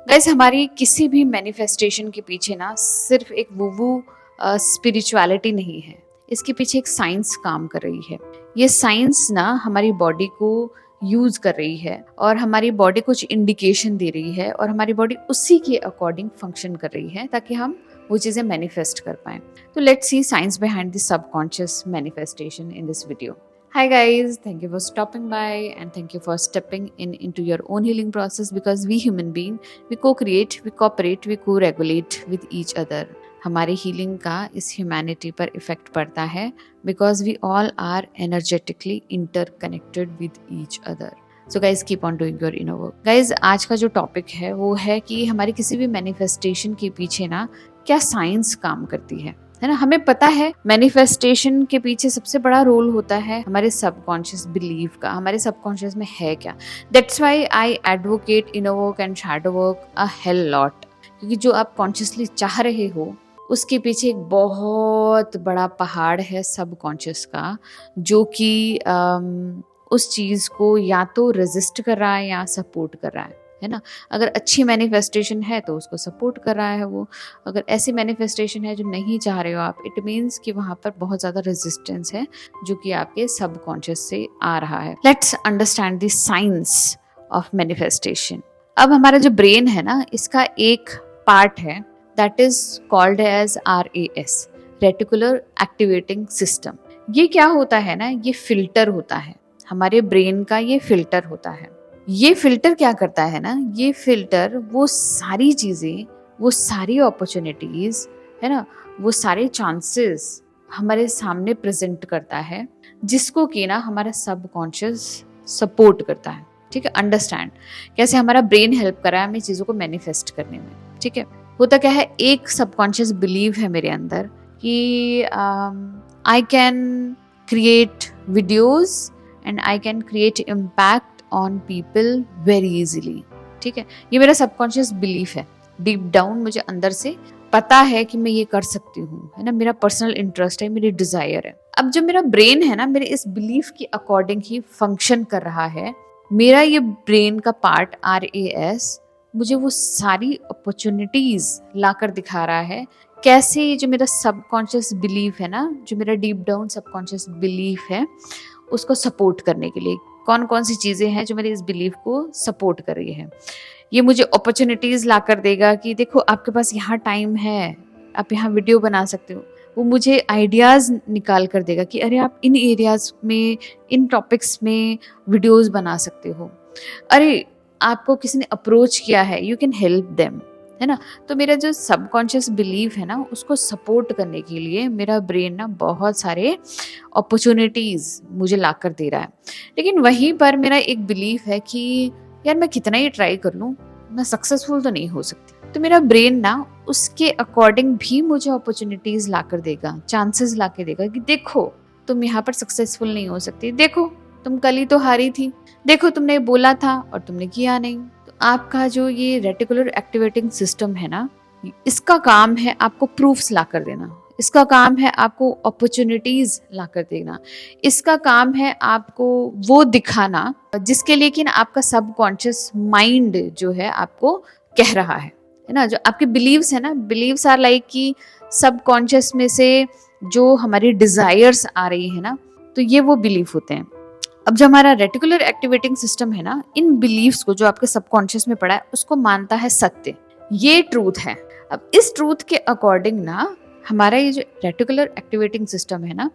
Guys, हमारी किसी भी मैनिफेस्टेशन के पीछे ना सिर्फ एक वो स्पिरिचुअलिटी नहीं है। इसके पीछे एक साइंस काम कर रही है। ये साइंस ना हमारी बॉडी को यूज कर रही है और हमारी बॉडी कुछ इंडिकेशन दे रही है और हमारी बॉडी उसी के अकॉर्डिंग फंक्शन कर रही है ताकि हम वो चीज़ें मैनिफेस्ट कर पाएं। तो let's see science behind the subconscious manifestation in this video. Hi guys, thank you for stopping by and thank you for stepping in into your own healing process because we human being we co-create, we cooperate, we co-regulate with each other. हमारे healing का इस humanity पर effect पड़ता है because we all are energetically interconnected with each other. So guys keep on doing your inner work. Guys, आज का जो topic है वो है कि हमारी किसी भी मैनिफेस्टेशन के पीछे ना क्या साइंस काम करती है ना. हमें पता है मैनिफेस्टेशन के पीछे सबसे बड़ा रोल होता है हमारे सबकॉन्शियस बिलीफ का. हमारे सबकॉन्शियस में है क्या. That's why I advocate inner work and shadow work a hell lot. क्योंकि जो आप कॉन्शियसली चाह रहे हो उसके पीछे एक बहुत बड़ा पहाड़ है सबकॉन्शियस का, जो कि उस चीज़ को या तो रेजिस्ट कर रहा है या सपोर्ट कर रहा है ना. अगर अच्छी मैनिफेस्टेशन है तो उसको सपोर्ट कर रहा है वो. अगर ऐसी मैनिफेस्टेशन है जो नहीं चाह रहे हो आप, इट मीन्स कि वहाँ पर बहुत ज़्यादा रेजिस्टेंस है जो कि आपके सबकॉन्शियस से आ रहा है. Let's understand the science of manifestation. अब हमारा जो ब्रेन है ना, इसका एक पार्ट है that is called as RAS, reticular activating system. ये क्या होता है ना, ये फिल्टर होता है हमारे ब्रेन का. ये फिल्टर होता है. ये फिल्टर क्या करता है ना, ये फिल्टर वो सारी चीज़ें, वो सारी अपॉर्चुनिटीज़ है ना, वो सारे चांसेस हमारे सामने प्रेजेंट करता है जिसको कि ना हमारा सबकॉन्शियस सपोर्ट करता है. ठीक है, अंडरस्टैंड कैसे हमारा ब्रेन हेल्प कर रहा है हमें चीज़ों को मैनिफेस्ट करने में. ठीक है, होता क्या है, एक सबकॉन्शियस बिलीव है मेरे अंदर कि I can create videos and I can create impact on people very easily. ठीक है, ये मेरा सबकॉन्शियस बिलीफ है. डीप डाउन मुझे अंदर से पता है कि मैं ये कर सकती हूँ, है ना. मेरा पर्सनल इंटरेस्ट है, मेरी डिजायर है. अब जो मेरा ब्रेन है ना, मेरे इस बिलीफ के अकॉर्डिंग ही फंक्शन कर रहा है. मेरा ये ब्रेन का पार्ट RAS मुझे वो सारी अपॉर्चुनिटीज लाकर दिखा रहा है. कैसे ये जो मेरा सबकॉन्शियस बिलीफ है ना, जो मेरा डीप डाउन सबकॉन्शियस बिलीफ है, उसको सपोर्ट करने के लिए कौन कौन सी चीज़ें हैं जो मेरे इस बिलीफ को सपोर्ट कर रही है. ये मुझे अपॉर्चुनिटीज़ ला कर देगा कि देखो आपके पास यहाँ टाइम है, आप यहाँ वीडियो बना सकते हो. वो मुझे आइडियाज़ निकाल कर देगा कि अरे आप इन एरियाज़ में, इन टॉपिक्स में वीडियोज़ बना सकते हो. अरे आपको किसी ने अप्रोच किया है, यू कैन हेल्प देम, है ना. तो मेरा जो सबकॉन्शियस बिलीफ है ना, उसको सपोर्ट करने के लिए मेरा ब्रेन ना बहुत सारे अपॉर्चुनिटीज़ मुझे ला कर दे रहा है. लेकिन वहीं पर मेरा एक बिलीफ है कि यार मैं कितना ही ट्राई कर लूँ, मैं सक्सेसफुल तो नहीं हो सकती. तो मेरा ब्रेन ना उसके अकॉर्डिंग भी मुझे अपॉर्चुनिटीज़ ला कर देगा, चांसेस ला के देगा कि देखो तुम यहाँ पर सक्सेसफुल नहीं हो सकती, देखो तुम कल ही तो हारी थी, देखो तुमने बोला था और तुमने किया नहीं. तो आपका जो ये रेटिकुलर एक्टिवेटिंग सिस्टम है ना, इसका काम है आपको प्रूफ्स ला कर देना. इसका काम है आपको अपॉर्चुनिटीज ला कर देना. इसका काम है आपको वो दिखाना जिसके लिए कि ना आपका सबकॉन्शियस माइंड जो है आपको कह रहा है ना. जो आपके बिलीव्स है ना, बिलीव्स आर लाइक कि सबकॉन्शियस में से जो हमारी डिजायर्स आ रही है ना, तो ये वो बिलीफ होते हैं. अब जो हमारा रेटिकुलर एक्टिवेटिंग सिस्टम है ना, इन बिलीव्स को जो आपके सबकॉन्शियस में पड़ा है उसको मानता है सत्य. ये ट्रूथ है. अब इस ट्रूथ के अकॉर्डिंग ना हमारा ये जो रेटिकुलर एक्टिवेटिंग सिस्टम है ना,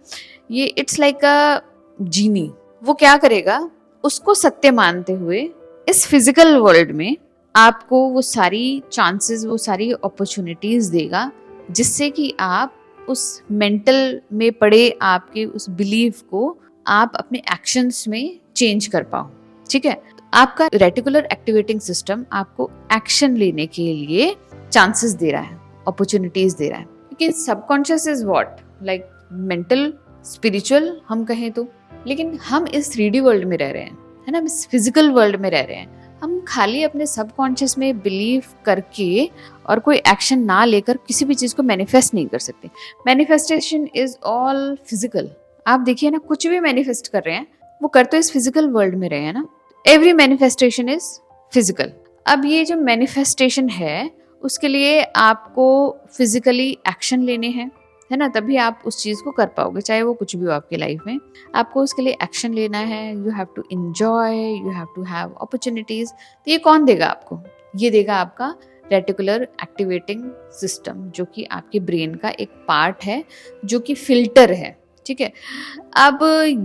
ये इट्स लाइक अ जीनी. वो क्या करेगा, उसको सत्य मानते हुए इस फिजिकल वर्ल्ड में आपको वो सारी चांसेस, वो सारी अपॉर्चुनिटीज देगा जिससे कि आप उस मेंटल में पड़े आपके उस बिलीफ को आप अपने एक्शंस में चेंज कर पाओ. ठीक है, आपका रेटिकुलर एक्टिवेटिंग सिस्टम आपको एक्शन लेने के लिए चांसेस दे रहा है, अपॉर्चुनिटीज दे रहा है. लेकिन subconscious is what, like mental, spiritual हम कहें तो. लेकिन हम इस 3D वर्ल्ड में रह रहे हैं, है ना, हम इस फिजिकल वर्ल्ड में रह रहे हैं. हम खाली अपने सबकॉन्शियस में बिलीव करके और कोई एक्शन ना लेकर किसी भी चीज़ को मैनिफेस्ट नहीं कर सकते. Manifestation is all physical. आप देखिए ना, कुछ भी मैनिफेस्ट कर रहे हैं वो कर तो इस फिजिकल वर्ल्ड में रहे हैं ना. Every manifestation is physical. अब ये जो मैनिफेस्टेशन है उसके लिए आपको फिजिकली एक्शन लेने हैं, है ना, तभी आप उस चीज़ को कर पाओगे, चाहे वो कुछ भी हो आपकी लाइफ में। आपको उसके लिए एक्शन लेना है, you have to enjoy, you have to have opportunities. तो ये कौन देगा आपको? ये देगा आपका रेटिकुलर एक्टिवेटिंग सिस्टम, जो कि आपके ब्रेन का एक पार्ट है, जो कि फिल्टर है, ठीक है। अब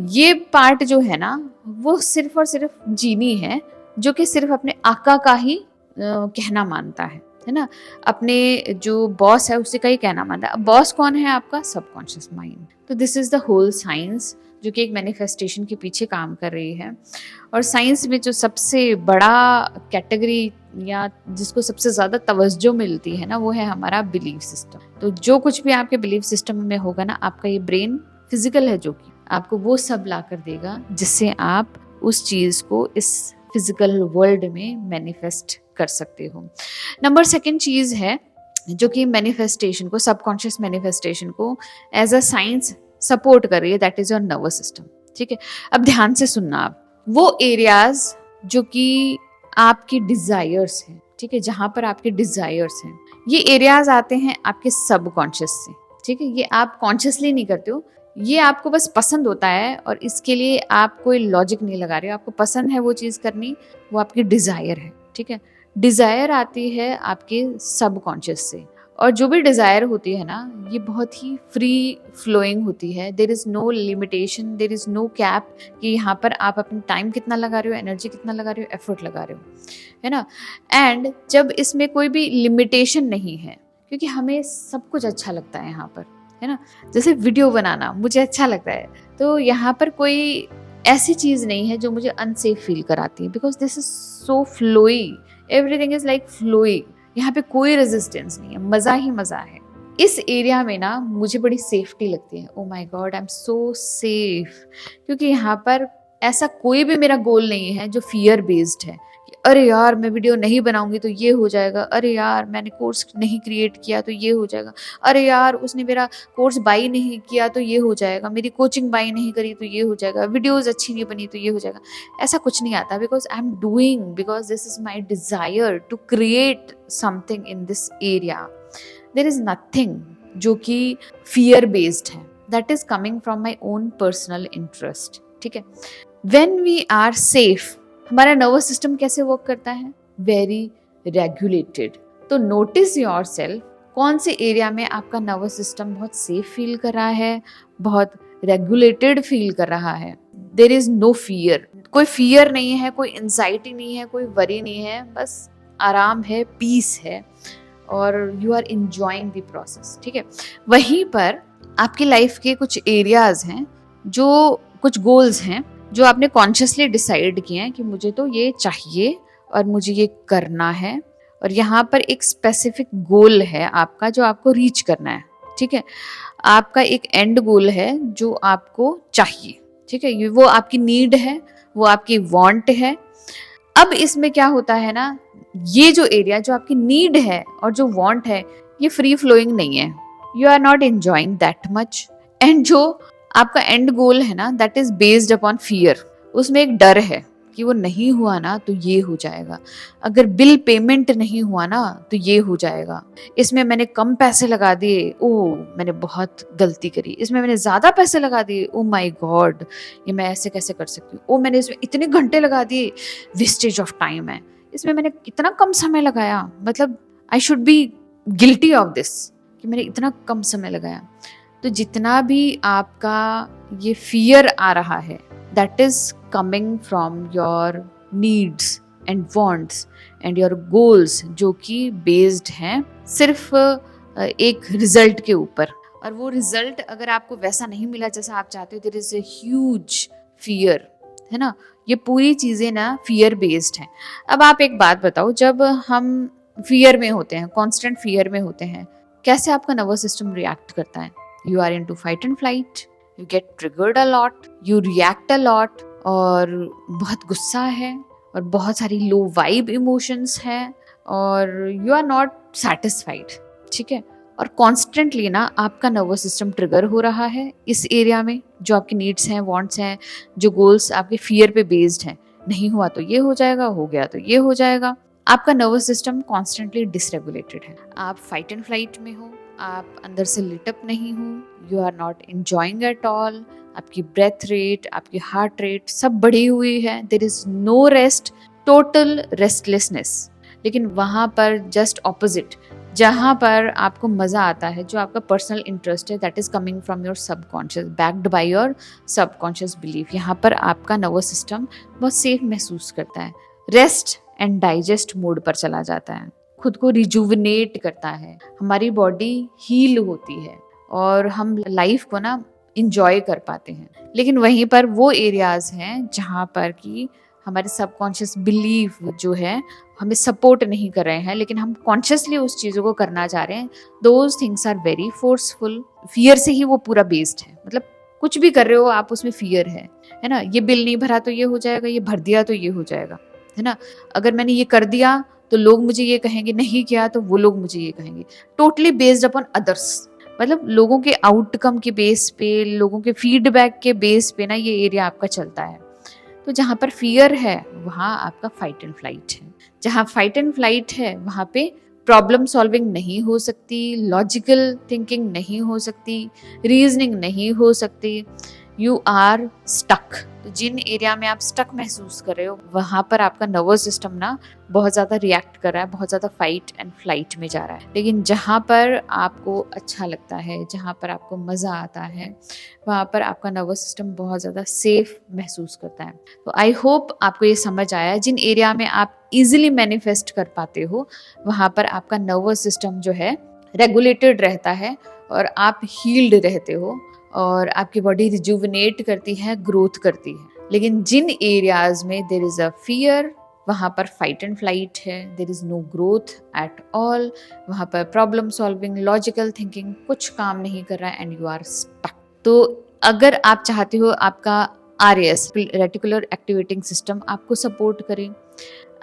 ये पार्ट जो है ना, वो सिर्फ और सिर्फ जीनी है, जो कि सिर्फ अपने आका का ही कहना मानता है ना, अपने जो बॉस है उसी का ही कहना मानता है। अब बॉस कौन है? आपका सबकॉन्शियस माइंड। तो this is the whole science, जो कि एक मैनिफेस्टेशन के पीछे काम कर रही है। और साइंस में जो सबसे बड़ा कैटेगरी या जिसको सबसे ज़्यादा तवज्जो मिलती है ना, वो है हमारा बिलीफ सिस्टम। तो जो कुछ भी आपके बिलीफ सिस्टम में होगा ना, आपका ये ब्रेन फिजिकल है, जो कि आपको वो सब ला कर देगा जिससे आप उस चीज़ को इस फिजिकल वर्ल्ड में मैनिफेस्ट कर सकते हो। नंबर सेकंड चीज़ है जो कि मैनिफेस्टेशन को, सबकॉन्शियस मैनिफेस्टेशन को एज अ साइंस सपोर्ट कर रही है, that is your nervous system, ठीक है। अब ध्यान से सुनना आप, वो एरियाज जो कि आपकी डिजायर्स हैं, ठीक है, जहाँ पर आपके डिजायर्स हैं, ये एरियाज आते हैं आपके सबकॉन्शियस से, ठीक है। ये आप कॉन्शियसली नहीं करते हो, ये आपको बस पसंद होता है और इसके लिए आप कोई लॉजिक नहीं लगा रहे हो, आपको पसंद है वो चीज़ करनी, वो आपकी डिज़ायर है, ठीक है। डिज़ायर आती है आपके सबकॉन्शियस से, और जो भी डिज़ायर होती है ना, ये बहुत ही फ्री फ्लोइंग होती है। There is no limitation, there is no cap कि यहाँ पर आप अपना टाइम कितना लगा रहे हो, एनर्जी कितना लगा रहे हो, एफर्ट लगा रहे हो, है ना। एंड जब इसमें कोई भी लिमिटेशन नहीं है, क्योंकि हमें सब कुछ अच्छा लगता है यहाँ पर, है ना, जैसे वीडियो बनाना मुझे अच्छा लगता है, तो यहाँ पर कोई ऐसी चीज़ नहीं है जो मुझे अनसेफ फील कराती है, because this is so flowy, everything is like flowy. यहाँ पे कोई रेजिस्टेंस नहीं है, मज़ा ही मज़ा है। इस एरिया में ना मुझे बड़ी सेफ्टी लगती है। Oh my God, I am so safe, क्योंकि यहाँ पर ऐसा कोई भी मेरा गोल नहीं है जो फियर बेस्ड है कि अरे यार मैं वीडियो नहीं बनाऊंगी तो ये हो जाएगा, अरे यार मैंने कोर्स नहीं क्रिएट किया तो ये हो जाएगा, अरे यार उसने मेरा कोर्स बाई नहीं किया तो ये हो जाएगा, मेरी कोचिंग बाई नहीं करी तो ये हो जाएगा, वीडियोस अच्छी नहीं बनी तो ये हो जाएगा। ऐसा कुछ नहीं आता, because I am doing, because this is my desire to create something in this area. There is nothing जो कि फियर बेस्ड है, that is coming from my own personal interest, ठीक है। वेन वी आर सेफ, हमारा nervous system कैसे work करता है? Very regulated. तो नोटिस योर सेल्फ, कौन से एरिया में आपका नर्वस सिस्टम बहुत सेफ फील कर रहा है, बहुत रेगुलेटेड फील कर रहा है। देयर इज नो फियर, कोई फियर नहीं है, कोई एंजाइटी नहीं है, कोई वरी नहीं है, बस आराम है, पीस है, और you are enjoying the process, ठीक है। वहीं पर आपकी लाइफ के कुछ एरियाज हैं, जो कुछ गोल्स हैं जो आपने कॉन्शियसली डिसाइड किए हैं कि मुझे तो ये चाहिए और मुझे ये करना है, और यहाँ पर एक स्पेसिफिक गोल है आपका जो आपको रीच करना है, ठीक है। आपका एक एंड गोल है जो आपको चाहिए, ठीक है, वो आपकी नीड है, वो आपकी वांट है। अब इसमें क्या होता है ना, ये जो एरिया जो आपकी नीड है और जो वांट है, ये फ्री फ्लोइंग नहीं है, you are not enjoying that much. And जो आपका एंड गोल है ना, that is based upon fear, उसमें एक डर है कि वो नहीं हुआ ना तो ये हो जाएगा, अगर बिल पेमेंट नहीं हुआ ना तो ये हो जाएगा, इसमें मैंने कम पैसे लगा दिए, ओह मैंने बहुत गलती करी, इसमें मैंने ज़्यादा पैसे लगा दिए, ओ माय गॉड ये मैं ऐसे कैसे कर सकती हूँ, ओ मैंने इसमें इतने घंटे लगा दिए, वेस्टेज ऑफ टाइम है, इसमें मैंने इतना कम समय लगाया, मतलब I should be guilty of this कि मैंने इतना कम समय लगाया। तो जितना भी आपका ये फियर आ रहा है, that is coming from your needs and wants and your goals, जो कि बेस्ड हैं सिर्फ एक रिजल्ट के ऊपर, और वो रिजल्ट अगर आपको वैसा नहीं मिला जैसा आप चाहते हो, there is a huge fear, है ना। ये पूरी चीज़ें ना फियर बेस्ड हैं। अब आप एक बात बताओ, जब हम फियर में होते हैं, कॉन्स्टेंट फियर में होते हैं, कैसे आपका नर्वस सिस्टम रिएक्ट करता है? You are into fight and flight, you get triggered a lot, you react a lot, और बहुत गुस्सा है और बहुत सारी लो वाइब इमोशंस हैं, और you are not satisfied, ठीक है। और कॉन्स्टेंटली ना आपका नर्वस सिस्टम ट्रिगर हो रहा है इस एरिया में, जो आपकी नीड्स हैं, वांट्स हैं, जो गोल्स आपके फियर पे बेस्ड हैं, नहीं हुआ तो ये हो जाएगा, हो गया तो ये हो जाएगा, आपका नर्वस सिस्टम कॉन्स्टेंटली डिसरेगुलेटेड है, आप फाइट एंड फ्लाइट में हो, आप अंदर से लिटअप नहीं हो, you are not enjoying at all, आपकी ब्रेथ रेट, आपकी हार्ट रेट सब बढ़ी हुई है, there is no rest, total restlessness. लेकिन वहाँ पर जस्ट ऑपोजिट, जहाँ पर आपको मज़ा आता है, जो आपका पर्सनल इंटरेस्ट है, that is coming from your subconscious, backed by your subconscious belief, यहाँ पर आपका नर्वस सिस्टम बहुत सेफ महसूस करता है, रेस्ट एंड डाइजेस्ट मोड पर चला जाता है, खुद को रिजुविनेट करता है, हमारी बॉडी हील होती है और हम लाइफ को ना इंजॉय कर पाते हैं। लेकिन वहीं पर वो एरियाज हैं जहाँ पर कि हमारे सबकॉन्शियस बिलीफ जो है हमें सपोर्ट नहीं कर रहे हैं, लेकिन हम कॉन्शियसली उस चीज़ों को करना चाह रहे हैं, those things are very forceful. Fear से ही वो पूरा बेस्ड है, मतलब कुछ भी कर रहे हो आप उसमें फियर है ना, ये बिल नहीं भरा तो ये हो जाएगा, ये भर दिया तो ये हो जाएगा, है ना, अगर मैंने ये कर दिया तो लोग मुझे ये कहेंगे, नहीं किया तो वो लोग मुझे ये कहेंगे, टोटली बेस्ड अपॉन अदर्स, मतलब लोगों के आउटकम के बेस पे, लोगों के फीडबैक के बेस पे ना ये एरिया आपका चलता है। तो जहाँ पर फियर है वहाँ आपका फाइट एंड फ्लाइट है, जहाँ फाइट एंड फ्लाइट है वहाँ पे प्रॉब्लम सॉल्विंग नहीं हो सकती, लॉजिकल थिंकिंग नहीं हो सकती, रीजनिंग नहीं हो सकती, यू आर स्टक। तो जिन एरिया में आप स्टक महसूस कर रहे हो वहाँ पर आपका नर्वस सिस्टम ना बहुत ज़्यादा रिएक्ट कर रहा है, बहुत ज़्यादा फाइट एंड फ्लाइट में जा रहा है। लेकिन जहाँ पर आपको अच्छा लगता है, जहाँ पर आपको मज़ा आता है, वहाँ पर आपका नर्वस सिस्टम बहुत ज़्यादा सेफ महसूस करता है। तो आई होप आपको ये समझ आया, जिन एरिया में आप इजीली मैनिफेस्ट कर पाते हो वहाँ पर आपका नर्वस सिस्टम जो है रेगुलेटेड रहता है और आप हील्ड रहते हो और आपकी बॉडी रिजुविनेट करती है, ग्रोथ करती है। लेकिन जिन एरियाज में देयर इज अ फियर, वहाँ पर फाइट एंड फ्लाइट है, there is no growth at all, वहाँ पर प्रॉब्लम सॉल्विंग, लॉजिकल थिंकिंग कुछ काम नहीं कर रहा है एंड यू आर स्टक। तो अगर आप चाहते हो आपका RAS, रेटिकुलर एक्टिवेटिंग सिस्टम, आपको सपोर्ट करे,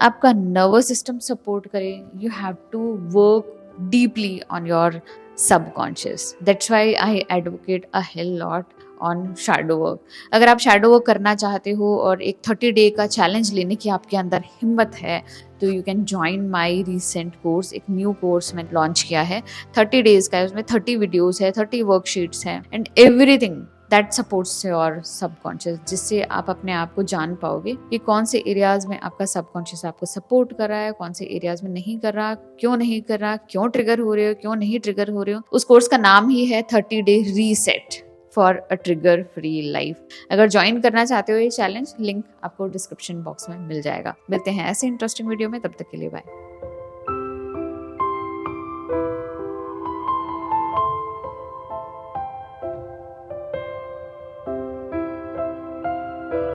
आपका नर्वस सिस्टम सपोर्ट करे, you have to work deeply on your subconscious. That's why I advocate a hell lot on shadow work. अगर आप shadow work करना चाहते हो और एक 30 डे का चैलेंज लेने की आपके अंदर हिम्मत है तो you can join my recent course. एक न्यू कोर्स मैंने लॉन्च किया है, 30 डेज का है, उसमें 30 वीडियोस है, 30 वर्कशीट्स हैं and everything that supports your subconscious, जिससे आप अपने आप को जान पाओगे कि कौन से एरियाज में आपका सबकॉन्शियस आपको सपोर्ट कर रहा है, कौन से एरियाज में नहीं कर रहा, क्यों नहीं कर रहा, क्यों ट्रिगर हो रहे हो, क्यों नहीं ट्रिगर हो रहे हो। उस कोर्स का नाम ही है 30 day reset for a trigger free life. अगर ज्वाइन करना चाहते हो ये चैलेंज, लिंक आपको डिस्क्रिप्शन बॉक्स में मिल जाएगा। मिलते हैं ऐसे इंटरेस्टिंग वीडियो में, तब तक के लिए बाय।